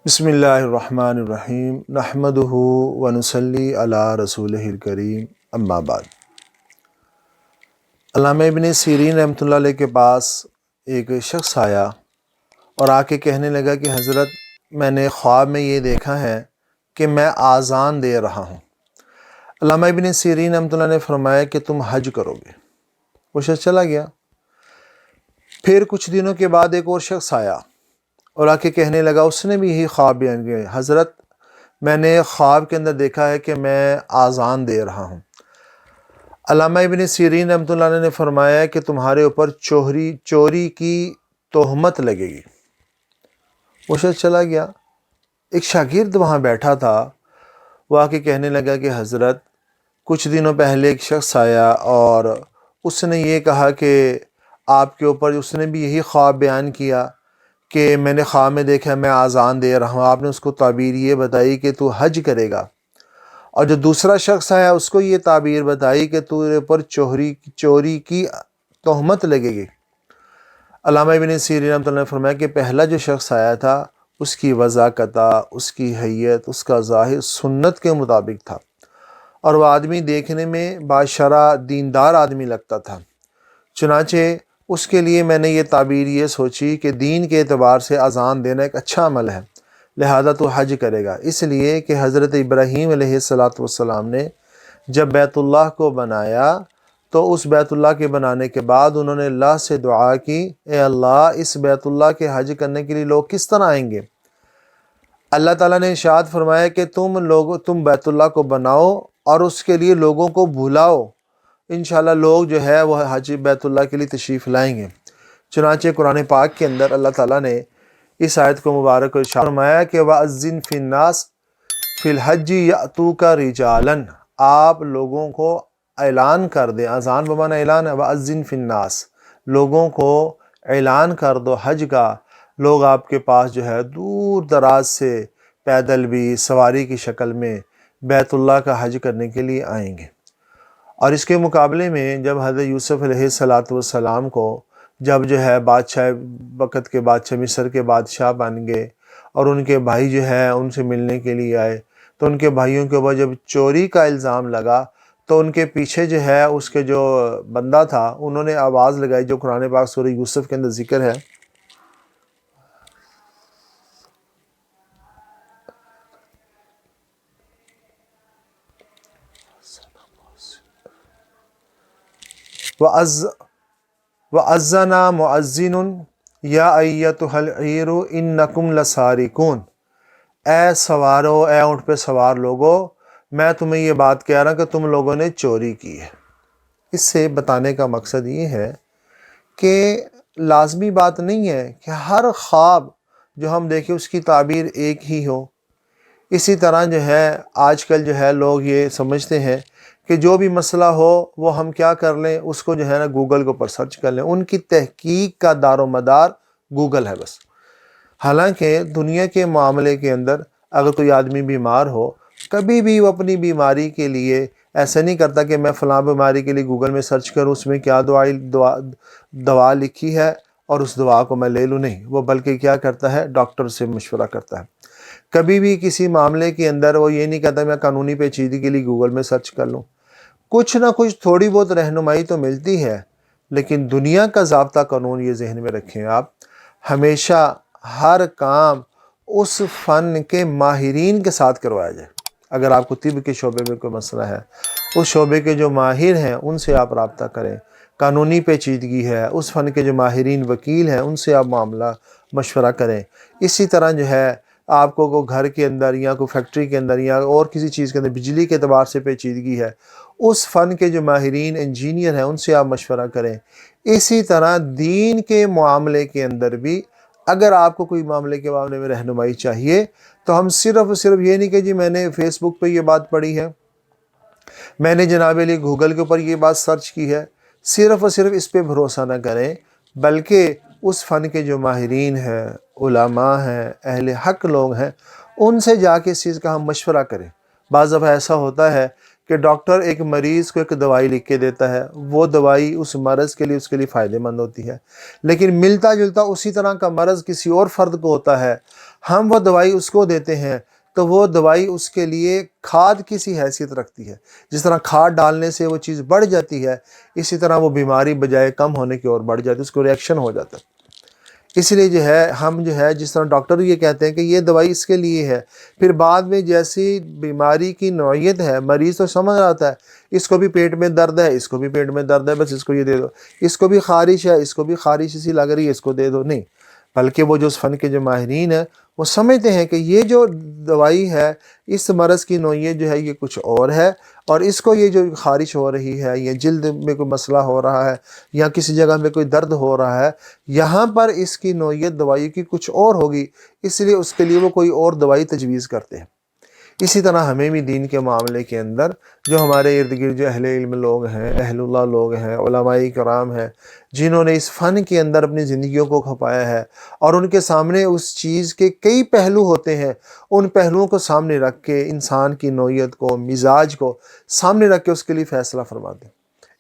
بسم اللہ الرحمن الرحیم نحمدہ ونصلی علی رسولہ الکریم اما بعد۔ علامہ ابن سیرین رحمۃ اللہ علیہ کے پاس ایک شخص آیا اور آ کے کہنے لگا کہ حضرت میں نے خواب میں یہ دیکھا ہے کہ میں آذان دے رہا ہوں۔ علامہ ابن سیرین رحمۃ اللہ نے فرمایا کہ تم حج کرو گے۔ وہ شخص چلا گیا۔ پھر کچھ دنوں کے بعد ایک اور شخص آیا اور آ کے کہنے لگا، اس نے بھی یہی خواب بیان کیا، حضرت میں نے خواب کے اندر دیکھا ہے کہ میں آذان دے رہا ہوں۔ علامہ ابن سیرین رحمۃ اللہ علیہ نے فرمایا کہ تمہارے اوپر چوری کی تہمت لگے گی۔ وہ شخص چلا گیا۔ ایک شاگرد وہاں بیٹھا تھا، وہ آ کے کہنے لگا کہ حضرت کچھ دنوں پہلے ایک شخص آیا اور اس نے یہ کہا کہ آپ کے اوپر، اس نے بھی یہی خواب بیان کیا کہ میں نے خواب میں دیکھا میں آذان دے رہا ہوں۔ آپ نے اس کو تعبیر یہ بتائی کہ تو حج کرے گا، اور جو دوسرا شخص آیا اس کو یہ تعبیر بتائی کہ تیرے پر چوری کی تہمت لگے گی۔ علامہ ابن سیرین رحمۃ اللہ نے فرمایا کہ پہلا جو شخص آیا تھا اس کی وضاحت، اس کی حیت، اس کا ظاہر سنت کے مطابق تھا، اور وہ آدمی دیکھنے میں باشرع دیندار آدمی لگتا تھا۔ چنانچہ اس کے لیے میں نے یہ تعبیر یہ سوچی کہ دین کے اعتبار سے اذان دینا ایک اچھا عمل ہے، لہذا تو حج کرے گا، اس لیے کہ حضرت ابراہیم علیہ السلام نے جب بیت اللہ کو بنایا تو اس بیت اللہ کے بنانے کے بعد انہوں نے اللہ سے دعا کی، اے اللہ اس بیت اللہ کے حج کرنے کے لیے لوگ کس طرح آئیں گے؟ اللہ تعالیٰ نے ارشاد فرمایا کہ تم بیت اللہ کو بناؤ اور اس کے لیے لوگوں کو بھلاؤ، انشاءاللہ لوگ جو ہے وہ حج بیت اللہ کے لیے تشریف لائیں گے۔ چنانچہ قرآن پاک کے اندر اللہ تعالیٰ نے اس آیت کو مبارک اور ارشاد فرمایا کہ وَأَذِّن فِي النَّاسِ فِي الْحَجِّ يَأْتُوكَ رِجَالًا، آپ لوگوں کو اعلان کر دیں، اذان بمعنی اعلان ہے، وَأَذِّن فِي النَّاسِ، لوگوں کو اعلان کر دو حج کا، لوگ آپ کے پاس جو ہے دور دراز سے پیدل بھی سواری کی شکل میں بیت اللہ کا حج کرنے کے لیے آئیں گے۔ اور اس کے مقابلے میں جب حضرت یوسف علیہ السلام کو جب جو ہے بادشاہ وقت کے بادشاہ مصر کے بادشاہ بن گئے اور ان کے بھائی جو ہے ان سے ملنے کے لیے آئے، تو ان کے بھائیوں کے اوپر جب چوری کا الزام لگا تو ان کے پیچھے جو ہے اس کے جو بندہ تھا انہوں نے آواز لگائی، جو قرآن پاک سورہ یوسف کے اندر ذکر ہے، وَأَذَّنَ مُؤَذِّنٌ يَا أَيَّتُهَا الْعِيرُ إِنَّكُمْ لَسَارِقُونَ، اے سوارو، اے اونٹ پہ سوار لوگو، میں تمہیں یہ بات کہہ رہا کہ تم لوگوں نے چوری کی ہے۔ اس سے بتانے کا مقصد یہ ہے کہ لازمی بات نہیں ہے کہ ہر خواب جو ہم دیکھیں اس کی تعبیر ایک ہی ہو۔ اسی طرح جو ہے آج کل جو ہے لوگ یہ سمجھتے ہیں کہ جو بھی مسئلہ ہو وہ ہم کیا کر لیں، اس کو جو ہے نا گوگل کے اوپر سرچ کر لیں، ان کی تحقیق کا دار و مدار گوگل ہے بس۔ حالانکہ دنیا کے معاملے کے اندر اگر کوئی آدمی بیمار ہو، کبھی بھی وہ اپنی بیماری کے لیے ایسا نہیں کرتا کہ میں فلاں بیماری کے لیے گوگل میں سرچ کروں اس میں کیا دوا لکھی ہے اور اس دوا کو میں لے لوں، نہیں، وہ بلکہ کیا کرتا ہے، ڈاکٹر سے مشورہ کرتا ہے۔ کبھی بھی کسی معاملے کے اندر وہ یہ نہیں کہتا میں قانونی پیچیدگی کے لیے گوگل میں سرچ کر لوں، کچھ نہ کچھ تھوڑی بہت رہنمائی تو ملتی ہے، لیکن دنیا کا ضابطہ قانون یہ ذہن میں رکھیں آپ، ہمیشہ ہر کام اس فن کے ماہرین کے ساتھ کروایا جائے۔ اگر آپ کو طب کے شعبے میں کوئی مسئلہ ہے، اس شعبے کے جو ماہر ہیں ان سے آپ رابطہ کریں۔ قانونی پیچیدگی ہے، اس فن کے جو ماہرین وکیل ہیں ان سے آپ معاملہ مشورہ کریں۔ اسی طرح جو ہے آپ کو کوئی گھر کے اندر یا کوئی فیکٹری کے اندر یا اور کسی چیز کے اندر بجلی کے اعتبار سے پیچیدگی ہے، اس فن کے جو ماہرین انجینئر ہیں ان سے آپ مشورہ کریں۔ اسی طرح دین کے معاملے کے اندر بھی اگر آپ کو کوئی معاملے کے معاملے میں رہنمائی چاہیے تو ہم صرف یہ نہیں کہ جی میں نے فیس بک پہ یہ بات پڑھی ہے، میں نے جناب علی گوگل کے اوپر یہ بات سرچ کی ہے، صرف اس پہ بھروسہ نہ کریں، بلکہ اس فن کے جو ماہرین ہیں، علماء ہیں، اہل حق لوگ ہیں، ان سے جا کے اس چیز کا ہم مشورہ کریں۔ بعض دفعہ ایسا ہوتا ہے کہ ڈاکٹر ایک مریض کو ایک دوائی لکھ کے دیتا ہے، وہ دوائی اس مرض کے لیے اس کے لیے فائدہ مند ہوتی ہے، لیکن ملتا جلتا اسی طرح کا مرض کسی اور فرد کو ہوتا ہے، ہم وہ دوائی اس کو دیتے ہیں تو وہ دوائی اس کے لیے کھاد کی سی حیثیت رکھتی ہے۔ جس طرح کھاد ڈالنے سے وہ چیز بڑھ جاتی ہے، اسی طرح وہ بیماری بجائے کم ہونے کی اور بڑھ جاتی ہے، اس کو ریئیکشن ہو جاتا ہے۔ اس لیے جو ہے ہم جو ہے جس طرح ڈاکٹر یہ کہتے ہیں کہ یہ دوائی اس کے لیے ہے، پھر بعد میں جیسی بیماری کی نوعیت ہے مریض تو سمجھ آتا ہے اس کو بھی پیٹ میں درد ہے، اس کو بھی پیٹ میں درد ہے، بس اس کو یہ دے دو، اس کو بھی خارش ہے، اس کو بھی خارش اسی لگ رہی ہے، اس کو دے دو، نہیں، بلکہ وہ جو اس فن کے جو ماہرین ہیں وہ سمجھتے ہیں کہ یہ جو دوائی ہے اس مرض کی نوعیت جو ہے یہ کچھ اور ہے، اور اس کو یہ جو خارش ہو رہی ہے یا جلد میں کوئی مسئلہ ہو رہا ہے یا کسی جگہ میں کوئی درد ہو رہا ہے، یہاں پر اس کی نوعیت دوائی کی کچھ اور ہوگی، اس لیے اس کے لیے وہ کوئی اور دوائی تجویز کرتے ہیں۔ اسی طرح ہمیں بھی دین کے معاملے کے اندر جو ہمارے ارد گرد جو اہل علم لوگ ہیں، اہل اللہ لوگ ہیں، علماء کرام ہیں، جنہوں نے اس فن کے اندر اپنی زندگیوں کو کھپایا ہے اور ان کے سامنے اس چیز کے کئی پہلو ہوتے ہیں، ان پہلوؤں کو سامنے رکھ کے انسان کی نوعیت کو، مزاج کو سامنے رکھ کے اس کے لیے فیصلہ فرماتے ہیں۔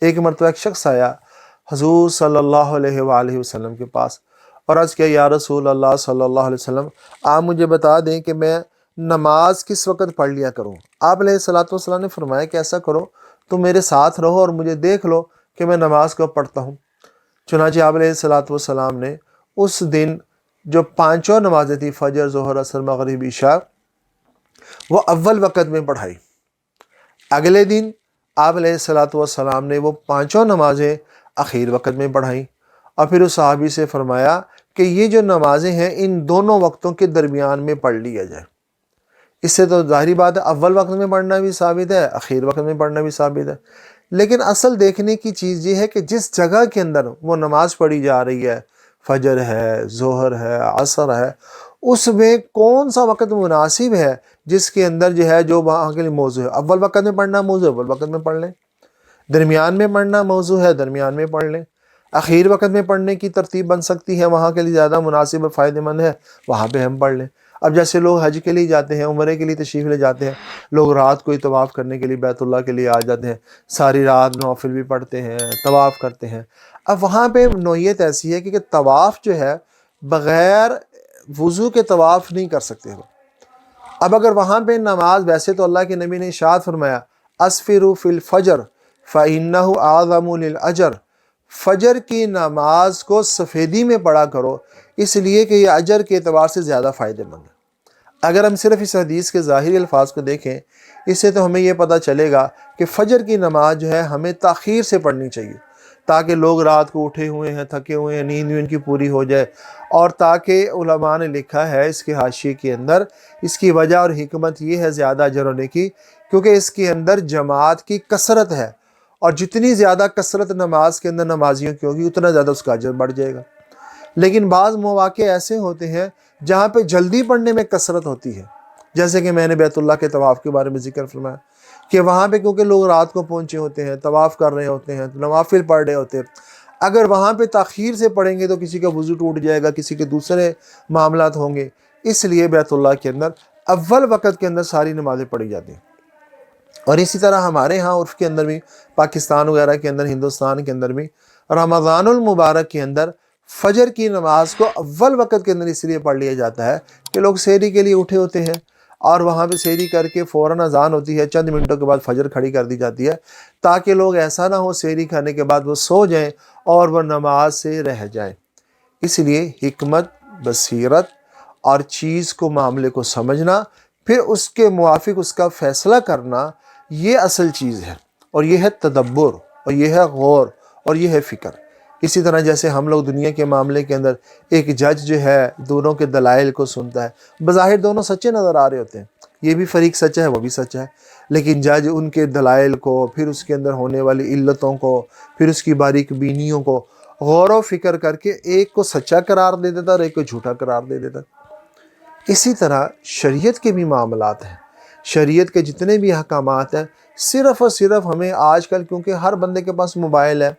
ایک مرتبہ ایک شخص آیا حضور صلی اللہ علیہ وآلہ وسلم کے پاس اور عرض کیا یا رسول اللہ صلی اللہ علیہ وسلم، آپ مجھے بتا دیں کہ میں نماز کس وقت پڑھ لیا کروں؟ آپ علیہ الصلوۃ والسلام نے فرمایا کہ ایسا کرو تو میرے ساتھ رہو اور مجھے دیکھ لو کہ میں نماز کب پڑھتا ہوں۔ چنانچہ آپ علیہ الصلوۃ والسلام نے اس دن جو پانچوں نمازیں تھیں، فجر، ظہر، عصر، مغرب، عشاء، وہ اول وقت میں پڑھائی۔ اگلے دن آپ علیہ الصلوۃ والسلام نے وہ پانچوں نمازیں اخیر وقت میں پڑھائیں، اور پھر اس صحابی سے فرمایا کہ یہ جو نمازیں ہیں ان دونوں وقتوں کے درمیان میں پڑھ لیا جائے۔ اس سے تو ظاہری بات ہے اول وقت میں پڑھنا بھی ثابت ہے، اخیر وقت میں پڑھنا بھی ثابت ہے، لیکن اصل دیکھنے کی چیز یہ ہے کہ جس جگہ کے اندر وہ نماز پڑھی جا رہی ہے، فجر ہے، ظہر ہے، عصر ہے، اس میں کون سا وقت مناسب ہے جس کے اندر جو ہے جو وہاں کے لیے موضوع ہے۔ اول وقت میں پڑھنا موضوع اول وقت میں پڑھ لیں، درمیان میں پڑھنا موضوع ہے درمیان میں پڑھ لیں، اخیر وقت میں پڑھنے کی ترتیب بن سکتی ہے وہاں کے لیے زیادہ مناسب اور فائدہ مند ہے، وہاں پہ ہم پڑھ لیں۔ اب جیسے لوگ حج کے لیے جاتے ہیں، عمرے کے لیے تشریف لے جاتے ہیں، لوگ رات کو ہی طواف کرنے کے لیے بیت اللہ کے لیے آ جاتے ہیں، ساری رات نوافل بھی پڑھتے ہیں، طواف کرتے ہیں۔ اب وہاں پہ نوعیت ایسی ہے کہ طواف جو ہے بغیر وضو کے طواف نہیں کر سکتے ہو۔ اب اگر وہاں پہ نماز، ویسے تو اللہ کے نبی نے ارشاد فرمایا اسفروا فی الفجر فإنہ اعظم للأجر، فجر کی نماز کو سفیدی میں پڑھا کرو اس لیے کہ یہ اجر کے اعتبار سے زیادہ فائدہ مند ہے۔ اگر ہم صرف اس حدیث کے ظاہری الفاظ کو دیکھیں، اس سے تو ہمیں یہ پتہ چلے گا کہ فجر کی نماز جو ہے ہمیں تاخیر سے پڑھنی چاہیے، تاکہ لوگ رات کو اٹھے ہوئے ہیں، تھکے ہوئے ہیں، نیند بھی ان کی پوری ہو جائے، اور تاکہ علماء نے لکھا ہے اس کے حاشیے کے اندر، اس کی وجہ اور حکمت یہ ہے زیادہ اجر ہونے کی، کیونکہ اس کے اندر جماعت کی کثرت ہے، اور جتنی زیادہ کثرت نماز کے اندر نمازیوں کی ہوگی اتنا زیادہ اس کا اجر بڑھ جائے گا۔ لیکن بعض مواقع ایسے ہوتے ہیں جہاں پہ جلدی پڑھنے میں کثرت ہوتی ہے، جیسے کہ میں نے بیت اللہ کے طواف کے بارے میں ذکر فرمایا کہ وہاں پہ کیونکہ لوگ رات کو پہنچے ہوتے ہیں، طواف کر رہے ہوتے ہیں، نوافل پڑھ رہے ہوتے ہیں، اگر وہاں پہ تاخیر سے پڑھیں گے تو کسی کا وضو ٹوٹ جائے گا، کسی کے دوسرے معاملات ہوں گے، اس لیے بیت اللہ کے اندر اول وقت کے اندر ساری نمازیں پڑھی جاتی ہیں۔ اور اسی طرح ہمارے ہاں عرف کے اندر بھی، پاکستان وغیرہ کے اندر، ہندوستان کے اندر بھی، رمضان المبارک کے اندر فجر کی نماز کو اول وقت کے اندر اس لیے پڑھ لیا جاتا ہے کہ لوگ سحری کے لیے اٹھے ہوتے ہیں، اور وہاں پہ سحری کر کے فوراً اذان ہوتی ہے، چند منٹوں کے بعد فجر کھڑی کر دی جاتی ہے، تاکہ لوگ ایسا نہ ہو سحری کھانے کے بعد وہ سو جائیں اور وہ نماز سے رہ جائیں۔ اس لیے حکمت، بصیرت اور چیز کو، معاملے کو سمجھنا، پھر اس کے موافق اس کا فیصلہ کرنا، یہ اصل چیز ہے، اور یہ ہے تدبر، اور یہ ہے غور، اور یہ ہے فکر۔ اسی طرح جیسے ہم لوگ دنیا کے معاملے کے اندر ایک جج جو ہے دونوں کے دلائل کو سنتا ہے، بظاہر دونوں سچے نظر آ رہے ہوتے ہیں، یہ بھی فریق سچا ہے وہ بھی سچا ہے، لیکن جج ان کے دلائل کو، پھر اس کے اندر ہونے والی علتوں کو، پھر اس کی باریک بینیوں کو غور و فکر کر کے ایک کو سچا قرار دے دیتا اور ایک کو جھوٹا قرار دے دیتا۔ اسی طرح شریعت کے بھی معاملات ہیں، شریعت کے جتنے بھی احکامات ہیں، صرف اور صرف ہمیں آج کل، کیونکہ ہر بندے کے پاس موبائل ہے،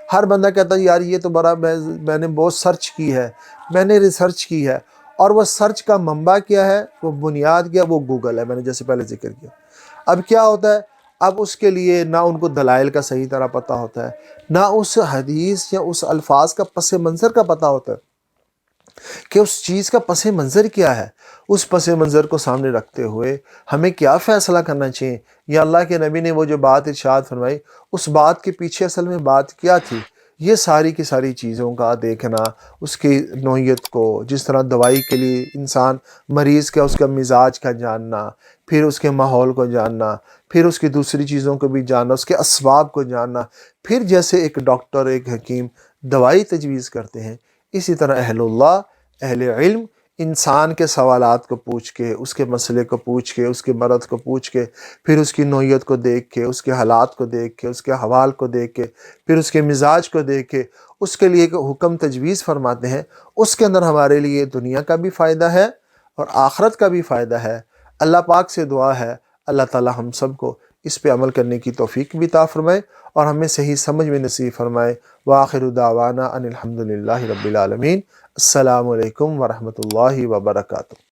ہر بندہ کہتا ہے یار یہ تو بڑا میں نے بہت سرچ کی ہے، میں نے ریسرچ کی ہے، اور وہ سرچ کا منبع کیا ہے، وہ بنیاد کیا، وہ گوگل ہے، میں نے جیسے پہلے ذکر کیا۔ اب کیا ہوتا ہے، اب اس کے لیے نہ ان کو دلائل کا صحیح طرح پتہ ہوتا ہے، نہ اس حدیث یا اس الفاظ کا پس منظر کا پتہ ہوتا ہے کہ اس چیز کا پس منظر کیا ہے۔ اس پس منظر کو سامنے رکھتے ہوئے ہمیں کیا فیصلہ کرنا چاہیے، یا اللہ کے نبی نے وہ جو بات ارشاد فرمائی اس بات کے پیچھے اصل میں بات کیا تھی، یہ ساری کی ساری چیزوں کا دیکھنا، اس کی نوعیت کو، جس طرح دوائی کے لیے انسان مریض کا اس کا مزاج کا جاننا، پھر اس کے ماحول کو جاننا، پھر اس کی دوسری چیزوں کو بھی جاننا، اس کے اسباب کو جاننا، پھر جیسے ایک ڈاکٹر ایک حکیم دوائی تجویز کرتے ہیں، اسی طرح اہل اللہ اہل علم انسان کے سوالات کو پوچھ کے، اس کے مسئلے کو پوچھ کے، اس کے مرض کو پوچھ کے، پھر اس کی نوعیت کو دیکھ کے، اس کے حالات کو دیکھ کے، اس کے حوال کو دیکھ کے، پھر اس کے مزاج کو دیکھ کے اس کے لیے ایک حکم تجویز فرماتے ہیں۔ اس کے اندر ہمارے لیے دنیا کا بھی فائدہ ہے اور آخرت کا بھی فائدہ ہے۔ اللہ پاک سے دعا ہے اللہ تعالی ہم سب کو اس پہ عمل کرنے کی توفیق بھی عطا فرمائے اور ہمیں صحیح سمجھ میں نصیب فرمائے۔ وآخر دعوانا ان الحمد للہ رب العالمین۔ السلام علیکم ورحمۃ اللہ وبرکاتہ۔